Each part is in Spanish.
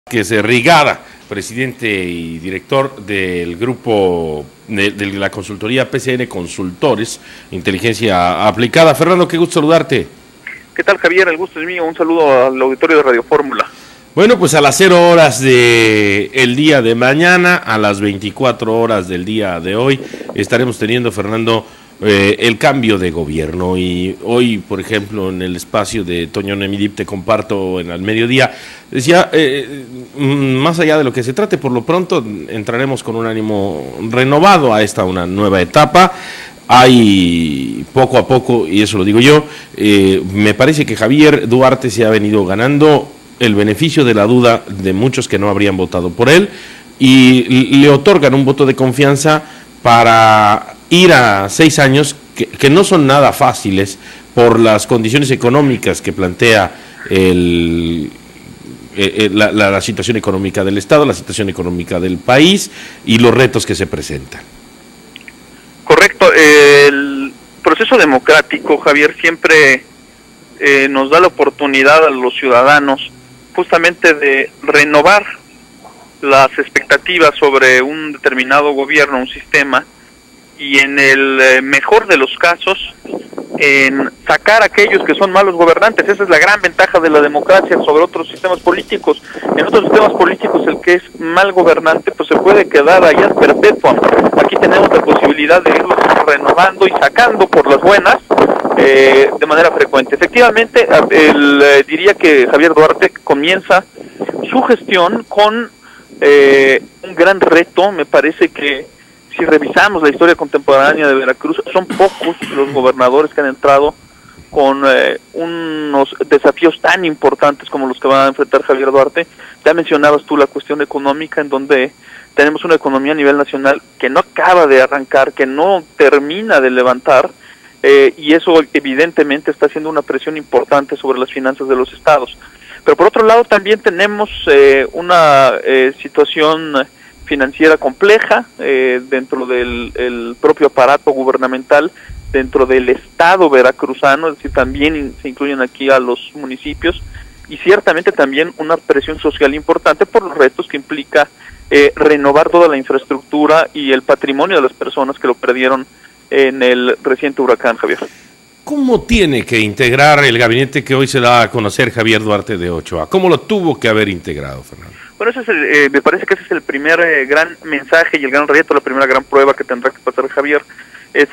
Que es Rigada, presidente y director del grupo de la consultoría PCN Consultores, Inteligencia Aplicada. Fernando, qué gusto saludarte. ¿Qué tal, Javier? El gusto es mío. Un saludo al auditorio de Radio Fórmula. Bueno, pues a las 0 horas del día de mañana, a las 24 horas del día de hoy, estaremos teniendo, Fernando, el cambio de gobierno. Y hoy, por ejemplo, en el espacio de Toño Nemidip, te comparto al mediodía, decía, más allá de lo que se trate, por lo pronto entraremos con un ánimo renovado a una nueva etapa. Hay poco a poco, y eso lo digo yo, me parece que Javier Duarte se ha venido ganando el beneficio de la duda de muchos que no habrían votado por él, y le otorgan un voto de confianza para ir a 6 años que no son nada fáciles por las condiciones económicas que plantea la situación económica del Estado, la situación económica del país y los retos que se presentan. Correcto. El proceso democrático, Javier, siempre nos da la oportunidad a los ciudadanos justamente de renovar las expectativas sobre un determinado gobierno, un sistema, y en el mejor de los casos, en sacar a aquellos que son malos gobernantes. Esa es la gran ventaja de la democracia sobre otros sistemas políticos. En otros sistemas políticos, el que es mal gobernante pues se puede quedar allá perpetuo. Aquí tenemos la posibilidad de irlos renovando y sacando por las buenas de manera frecuente. Efectivamente, diría que Javier Duarte comienza su gestión con un gran reto. Me parece que si revisamos la historia contemporánea de Veracruz, son pocos los gobernadores que han entrado con unos desafíos tan importantes como los que va a enfrentar Javier Duarte. Ya mencionabas tú la cuestión económica, en donde tenemos una economía a nivel nacional que no acaba de arrancar, que no termina de levantar, y eso evidentemente está haciendo una presión importante sobre las finanzas de los estados. Pero por otro lado también tenemos una situación financiera compleja dentro del propio aparato gubernamental, dentro del estado veracruzano, es decir, también se incluyen aquí a los municipios, y ciertamente también una presión social importante por los retos que implica renovar toda la infraestructura y el patrimonio de las personas que lo perdieron en el reciente huracán, Javier. ¿Cómo tiene que integrar el gabinete que hoy se da a conocer Javier Duarte de Ochoa? ¿Cómo lo tuvo que haber integrado, Fernando? Bueno, me parece que ese es el primer gran mensaje y el gran reto, la primera gran prueba que tendrá que pasar Javier, es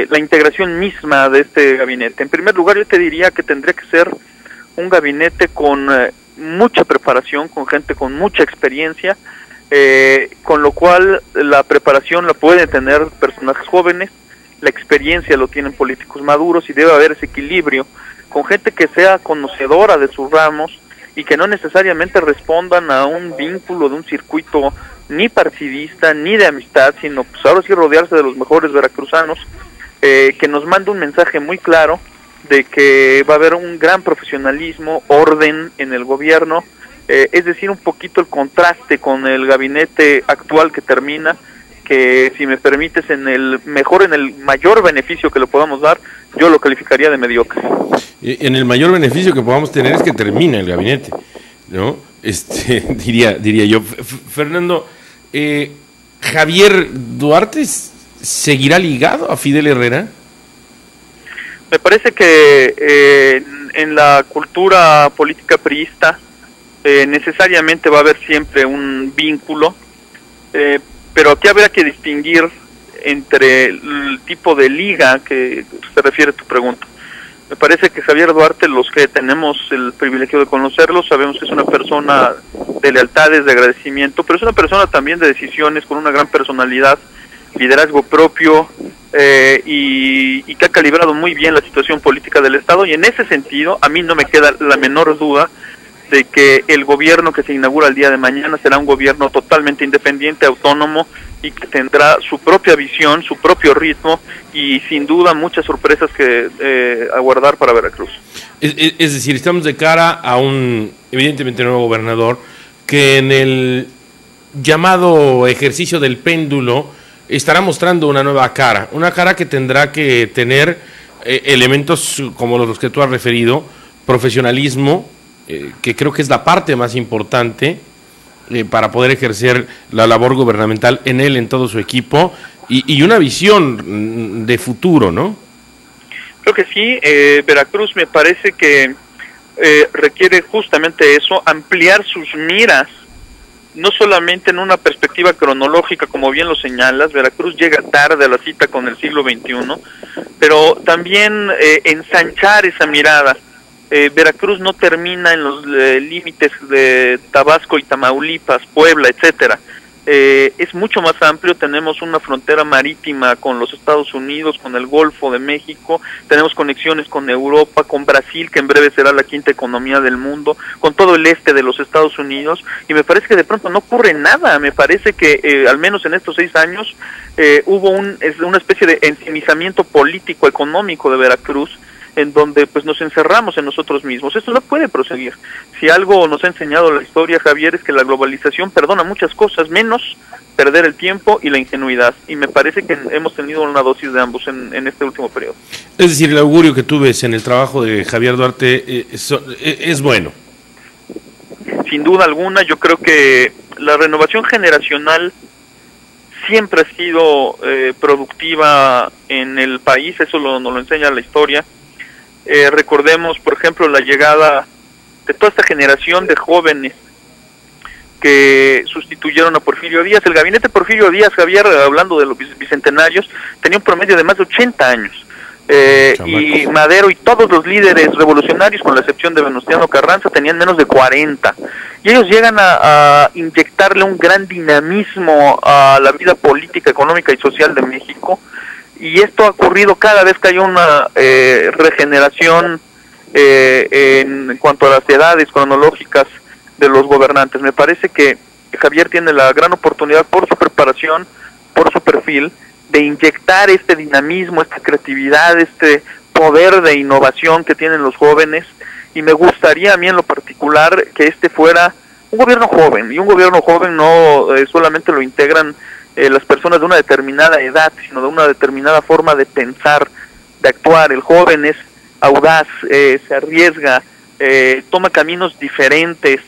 la integración misma de este gabinete. En primer lugar, yo te diría que tendría que ser un gabinete con mucha preparación, con gente con mucha experiencia, con lo cual la preparación la pueden tener personajes jóvenes, la experiencia lo tienen políticos maduros, y debe haber ese equilibrio con gente que sea conocedora de sus ramos y que no necesariamente respondan a un vínculo de un circuito ni partidista ni de amistad, sino pues ahora sí rodearse de los mejores veracruzanos, que nos manda un mensaje muy claro de que va a haber un gran profesionalismo, orden en el gobierno, es decir, un poquito el contraste con el gabinete actual que termina, que si me permites, en el mayor beneficio que le podamos dar, yo lo calificaría de mediocre. En el mayor beneficio que podamos tener es que termine el gabinete, ¿no? Diría yo. Fernando, ¿Javier Duarte seguirá ligado a Fidel Herrera? Me parece que en la cultura política priista necesariamente va a haber siempre un vínculo, pero aquí habría que distinguir entre el tipo de liga que se refiere a tu pregunta. Me parece que Javier Duarte, los que tenemos el privilegio de conocerlo, sabemos que es una persona de lealtades, de agradecimiento, pero es una persona también de decisiones, con una gran personalidad, liderazgo propio, y que ha calibrado muy bien la situación política del Estado, y en ese sentido a mí no me queda la menor duda de que el gobierno que se inaugura el día de mañana será un gobierno totalmente independiente, autónomo, y que tendrá su propia visión, su propio ritmo, y sin duda muchas sorpresas que aguardar para Veracruz. Es decir, estamos de cara a un evidentemente nuevo gobernador que en el llamado ejercicio del péndulo estará mostrando una nueva cara, una cara que tendrá que tener elementos como los que tú has referido, profesionalismo, que creo que es la parte más importante, para poder ejercer la labor gubernamental en él, en todo su equipo, y una visión de futuro, ¿no? Creo que sí. Veracruz me parece que requiere justamente eso, ampliar sus miras, no solamente en una perspectiva cronológica, como bien lo señalas. Veracruz llega tarde a la cita con el siglo XXI, pero también ensanchar esa mirada. Veracruz no termina en los límites de Tabasco y Tamaulipas, Puebla, etcétera. Es mucho más amplio. Tenemos una frontera marítima con los Estados Unidos, con el Golfo de México, tenemos conexiones con Europa, con Brasil, que en breve será la quinta economía del mundo, con todo el este de los Estados Unidos, y me parece que de pronto no ocurre nada. Me parece que al menos en estos 6 años hubo una especie de ensimismamiento político, económico de Veracruz, en donde pues nos encerramos en nosotros mismos. Esto no puede proseguir. Si algo nos ha enseñado la historia, Javier, es que la globalización perdona muchas cosas, menos perder el tiempo y la ingenuidad, y me parece que hemos tenido una dosis de ambos en este último periodo. Es decir, el augurio que tú ves en el trabajo de Javier Duarte es bueno. Sin duda alguna. Yo creo que la renovación generacional siempre ha sido productiva en el país, eso nos lo enseña la historia. Recordemos, por ejemplo, la llegada de toda esta generación de jóvenes que sustituyeron a Porfirio Díaz. El gabinete Porfirio Díaz, Javier, hablando de los bicentenarios, tenía un promedio de más de 80 años. Y Madero y todos los líderes revolucionarios, con la excepción de Venustiano Carranza, tenían menos de 40. Y ellos llegan a inyectarle un gran dinamismo a la vida política, económica y social de México. Y esto ha ocurrido cada vez que hay una regeneración en cuanto a las edades cronológicas de los gobernantes. Me parece que Javier tiene la gran oportunidad, por su preparación, por su perfil, de inyectar este dinamismo, esta creatividad, este poder de innovación que tienen los jóvenes, y me gustaría a mí en lo particular que este fuera un gobierno joven, y un gobierno joven no solamente lo integran las personas de una determinada edad, sino de una determinada forma de pensar, de actuar. El joven es audaz, se arriesga, toma caminos diferentes,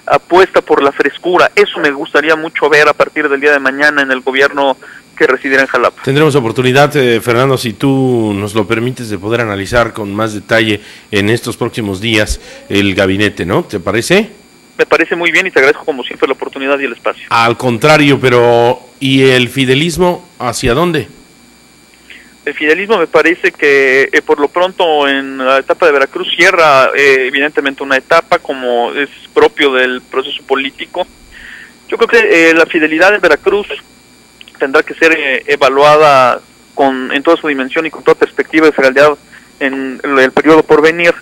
apuesta por la frescura. Eso me gustaría mucho ver a partir del día de mañana en el gobierno que residirá en Jalapa. Tendremos oportunidad, Fernando, si tú nos lo permites, de poder analizar con más detalle en estos próximos días el gabinete, ¿no? ¿Te parece? Me parece muy bien y te agradezco como siempre la oportunidad y el espacio. Al contrario, pero ¿y el fidelismo hacia dónde? El fidelismo me parece que por lo pronto en la etapa de Veracruz cierra evidentemente una etapa, como es propio del proceso político. Yo creo que la fidelidad en Veracruz tendrá que ser evaluada en toda su dimensión y con toda perspectiva de realidad en el periodo por venir.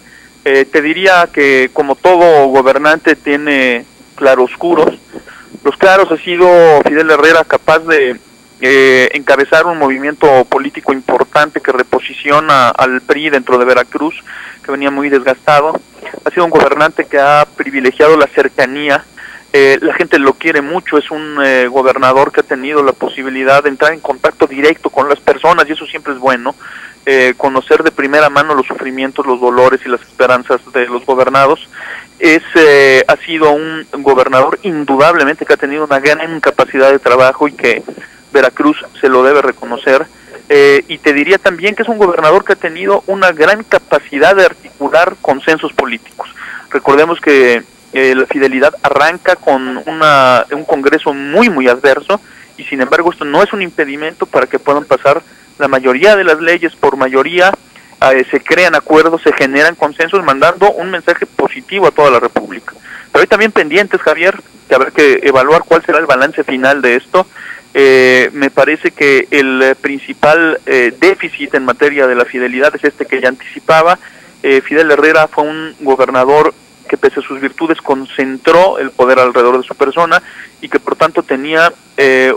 Te diría que como todo gobernante tiene claroscuros. Los claros ha sido Fidel Herrera capaz de encabezar un movimiento político importante que reposiciona al PRI dentro de Veracruz, que venía muy desgastado. Ha sido un gobernante que ha privilegiado la cercanía. La gente lo quiere mucho. Es un gobernador que ha tenido la posibilidad de entrar en contacto directo con las personas, y eso siempre es bueno. Conocer de primera mano los sufrimientos, los dolores y las esperanzas de los gobernados. Ha sido un gobernador indudablemente que ha tenido una gran capacidad de trabajo y que Veracruz se lo debe reconocer. Y te diría también que es un gobernador que ha tenido una gran capacidad de articular consensos políticos. Recordemos que la fidelidad arranca con un Congreso muy adverso, y sin embargo esto no es un impedimento para que puedan pasar la mayoría de las leyes por mayoría. Se crean acuerdos, se generan consensos, mandando un mensaje positivo a toda la República. Pero hay también pendientes, Javier, que habrá que evaluar cuál será el balance final de esto. Me parece que el principal déficit en materia de la fidelidad es este que ya anticipaba. Fidel Herrera fue un gobernador que, pese a sus virtudes, concentró el poder alrededor de su persona, y que por tanto tenía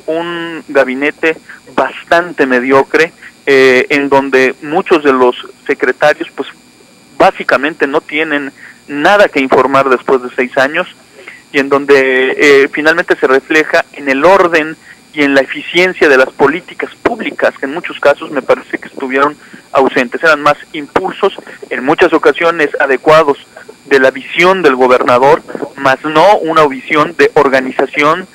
un gabinete bastante mediocre, en donde muchos de los secretarios pues básicamente no tienen nada que informar después de 6 años, y en donde finalmente se refleja en el orden y en la eficiencia de las políticas públicas, que en muchos casos me parece que estuvieron ausentes. Eran más impulsos, en muchas ocasiones adecuados de la visión del gobernador, más no una visión de organización